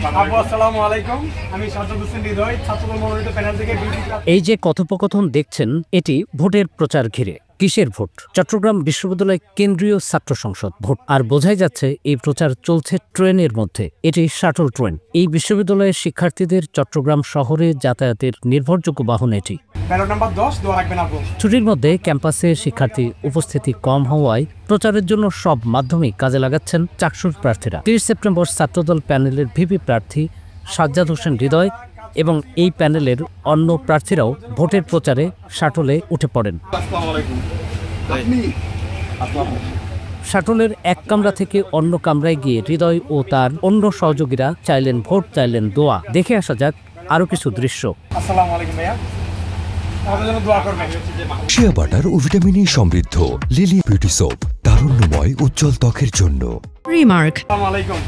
আপু আসসালামু আলাইকুম, আমি সাজ্জাদ হোসেন হৃদয়, ছাত্রদল মনোনীত প্যানেল থেকে এই যে কথোপকথন দেখছেন, এটি ভোটের প্রচার ঘিরে। কিসের ভোট? চট্টগ্রাম বিশ্ববিদ্যালয় কেন্দ্রীয় ছাত্র সংসদ ভোট। আর বোঝাই যাচ্ছে এই প্রচার চলছে ট্রেনের মধ্যে। এটি শাটল ট্রেন। এই বিশ্ববিদ্যালয়ের শিক্ষার্থীদের চট্টগ্রাম শহরে যাতায়াতের নির্ভরযোগ্য বাহন এটি। নাম্বার 10 দোয়া রাখবেন আপু। ছুটির মধ্যে ক্যাম্পাসে শিক্ষার্থী উপস্থিতি কম হওয়ায় প্রচারের জন্য সব মাধ্যমেই কাজে লাগাচ্ছেন চাকসুর প্রার্থীরা। 30 সেপ্টেম্বর ছাত্রদল প্যানেলের ভিপি প্রার্থী সাজ্জাদ হোসেন হৃদয় এবং এই প্যানেলের অন্য প্রার্থীরাও ভোটের প্রচারে শাটলে উঠে পড়েন। শাটলের এক কামরা থেকে অন্য কামরায় গিয়ে হৃদয় ও তার অন্য সহযোগীরা চাইলেন ভোট, চাইলেন দোয়া। দেখে আসা যাক আরো কিছু দৃশ্য। আসসালামু আলাইকুম ভাইয়া, আমাদের জন্য দোয়া করবেন। শিয়া বাটার ও ভিটামিনে সমৃদ্ধ লিলি বিউটি সোপ, তারুণ্যময় উজ্জ্বল ত্বকের জন্য। রিমার্ক। আসসালামু আলাইকুম,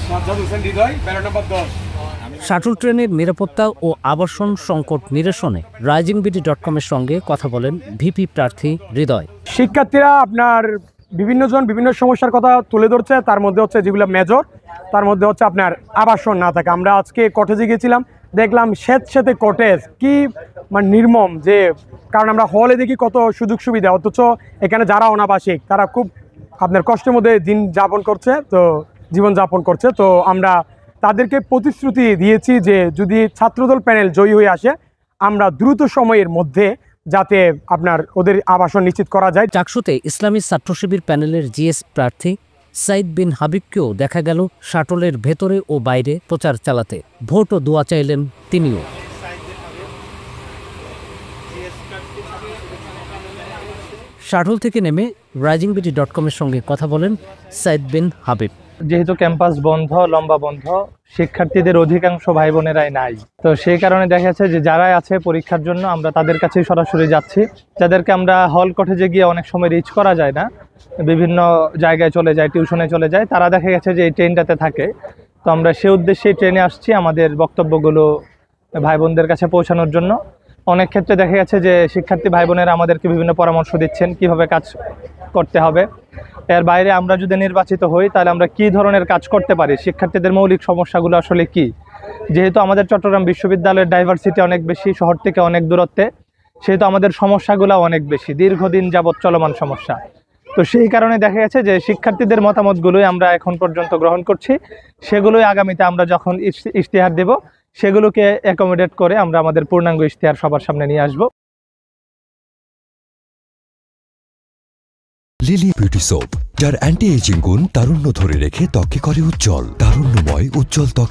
সাজ্জাদ হোসেন হৃদয়, নাম্বার 10। শাটল ট্রেনের নিরাপত্তা ও আবাসন সংকট নিরসনে risingbt.com-এর সঙ্গে কথা বলেন ভিপি প্রার্থী হৃদয়। শিক্ষার্থীরা আপনার বিভিন্ন সমস্যার কথা তুলে ধরছে, তার মধ্যে হচ্ছে যেগুলো মেজর, তার মধ্যে হচ্ছে আপনার আবাসন না থাকে। আমরা আজকে কটেজে গিয়েছিলাম, দেখলাম স্যাঁতস্যাঁতে কটেজ, কি মানে নির্মম, যে কারণ আমরা হলে দেখি কত সুযোগ সুবিধা, অথচ এখানে যারা অনাবাসিক তারা খুব আপনার কষ্টের মধ্যে জীবন যাপন করছে। তো আমরা তাদেরকে প্রতিশ্রুতি দিয়েছি যে যদি ছাত্রদল প্যানেল জয়ী হয়ে আসে, আমরা দ্রুত সময়ের মধ্যে যাতে আপনার ওদের আবাসন নিশ্চিত করা যায়। চাকসুতে ইসলামী ছাত্র শিবির প্যানেলের জিএস প্রার্থী সাইদ বিন হাবিবকেও দেখা গেল শাটলের ভেতরে ও বাইরে প্রচার চালাতে। ভোট ও দোয়া চাইলেন তিনিও। শাটল থেকে নেমে risingbt.com-এর সঙ্গে কথা বলেন সাইদ বিন হাবিব। যেহেতু ক্যাম্পাস বন্ধ, লম্বা বন্ধ, শিক্ষার্থীদের অধিকাংশ ভাই বোনেরাই নাই, তো সেই কারণে দেখা যাচ্ছে যে যারাই আছে পরীক্ষার জন্য আমরা তাদের কাছেই সরাসরি যাচ্ছি। যাদেরকে আমরা হল কটেজে গিয়ে অনেক সময় রিচ করা যায় না, বিভিন্ন জায়গায় চলে যায়, টিউশনে চলে যায়, তারা দেখা গেছে যে এই ট্রেনটাতে থাকে। তো আমরা সে উদ্দেশ্যে ট্রেনে আসছি আমাদের বক্তব্যগুলো ভাই বোনদের কাছে পৌঁছানোর জন্য। অনেক ক্ষেত্রে দেখা গেছে যে শিক্ষার্থী ভাই বোনেরা আমাদেরকে বিভিন্ন পরামর্শ দিচ্ছেন কিভাবে কাজ করতে হবে। এর বাইরে আমরা যদি নির্বাচিত হই তাহলে আমরা কি ধরনের কাজ করতে পারি, শিক্ষার্থীদের মৌলিক সমস্যাগুলো আসলে কি। যেহেতু আমাদের চট্টগ্রাম বিশ্ববিদ্যালয়ের ডাইভার্সিটি অনেক বেশি, শহর থেকে অনেক দূরত্বে, সেহেতু আমাদের সমস্যাগুলো অনেক বেশি, দীর্ঘদিন যাবৎ চলমান সমস্যা। তো সেই কারণে দেখা গেছে যে শিক্ষার্থীদের মতামতগুলোই আমরা এখন পর্যন্ত গ্রহণ করছি, সেগুলোই আগামীতে আমরা যখন ইশতেহার দেব সেগুলোকে অ্যাকোমোডেট করে আমরা আমাদের পূর্ণাঙ্গ ইশতেহার সবার সামনে নিয়ে আসব। লিলি বিউটি সোপ, যার অ্যান্টি এজিং গুণ তারুণ্য ধরে রেখে ত্বকে করে উজ্জ্বল, তারুণ্যময় উজ্জ্বল ত্বক।